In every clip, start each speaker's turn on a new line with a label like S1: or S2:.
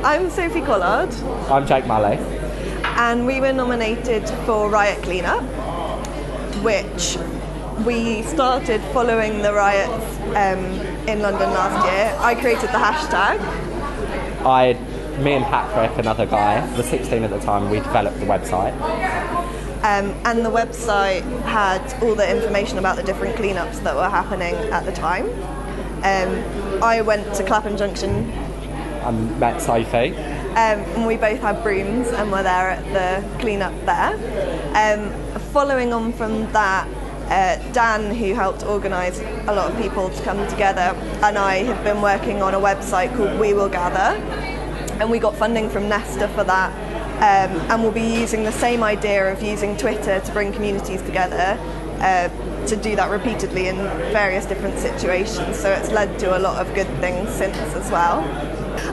S1: I'm Sophie Collard.
S2: I'm Jake Mulley.
S1: And we were nominated for Riot Cleanup, which we started following the riots in London last year. I created the hashtag.
S2: Me and Patrick, another guy, was 16 at the time, we developed the website.
S1: And the website had all the information about the different cleanups that were happening at the time. I went to Clapham Junction
S2: and met Sophie.
S1: And we both had brooms and were there at the cleanup there. Following on from that, Dan, who helped organise a lot of people to come together, and I have been working on a website called We Will Gather, and we got funding from Nesta for that, and we'll be using the same idea of using Twitter to bring communities together, to do that repeatedly in various different situations, so it's led to a lot of good things since as well.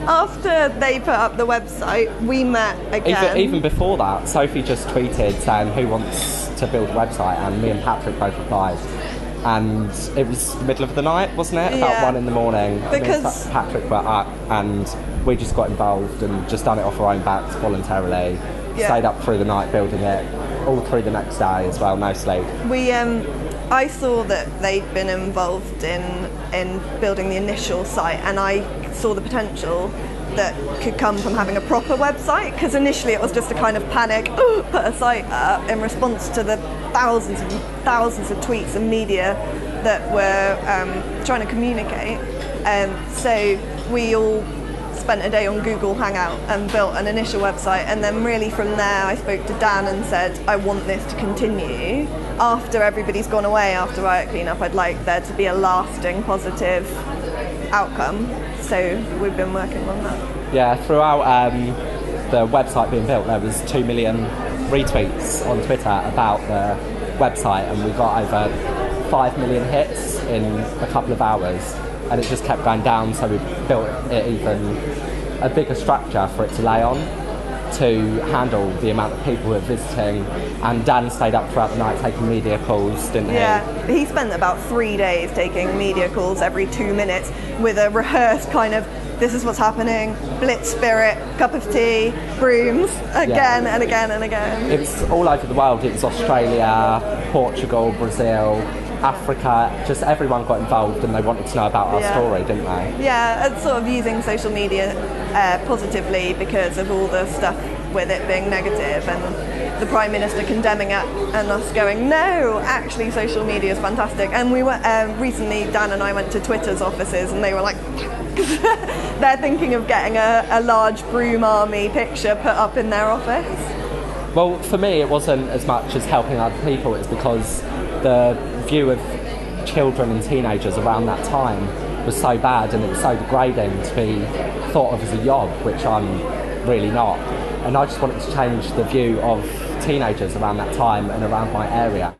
S1: After they put up the website, we met again.
S2: Even before that, Sophie just tweeted saying who wants to build a website, and me and Patrick both replied. And it was the middle of the night, wasn't it? About 1 a.m.
S1: Because
S2: me and Patrick were up, and we just got involved and just done it off our own backs voluntarily. Stayed up through the night building it, all through the next day as well, no sleep.
S1: I saw that they'd been involved in building the initial site, and I saw the potential that could come from having a proper website, because initially it was just a kind of panic, put a site up, in response to the thousands of tweets and media that were trying to communicate. So we all spent a day on Google Hangout and built an initial website, and then really from there I spoke to Dan and said, I want this to continue. After everybody's gone away after Riot Cleanup, I'd like there to be a lasting positive outcome. So we've been working on that.
S2: Yeah, throughout the website being built, there was 2 million retweets on Twitter about the website, and we got over 5 million hits in a couple of hours, and it just kept going down, so we built it even a bigger structure for it to lay on to handle the amount of people who were visiting. And Dan stayed up throughout the night taking media calls, didn't he?
S1: Yeah, he spent about 3 days taking media calls every 2 minutes with a rehearsed kind of, this is what's happening, blitz spirit, cup of tea, brooms, again and again and again.
S2: It was all over the world. It was Australia, Portugal, Brazil, Africa, just everyone got involved, and they wanted to know about our story, didn't they?
S1: Yeah, and sort of using social media positively because of all the stuff with it being negative, and the Prime Minister condemning it, and us going, no, actually social media is fantastic. And we went recently, Dan and I went to Twitter's offices, and they were like, they're thinking of getting a large broom army picture put up in their office.
S2: Well, for me, it wasn't as much as helping other people, it's because the view of children and teenagers around that time was so bad, and it was so degrading to be thought of as a yob, which I'm really not. And I just wanted to change the view of teenagers around that time and around my area.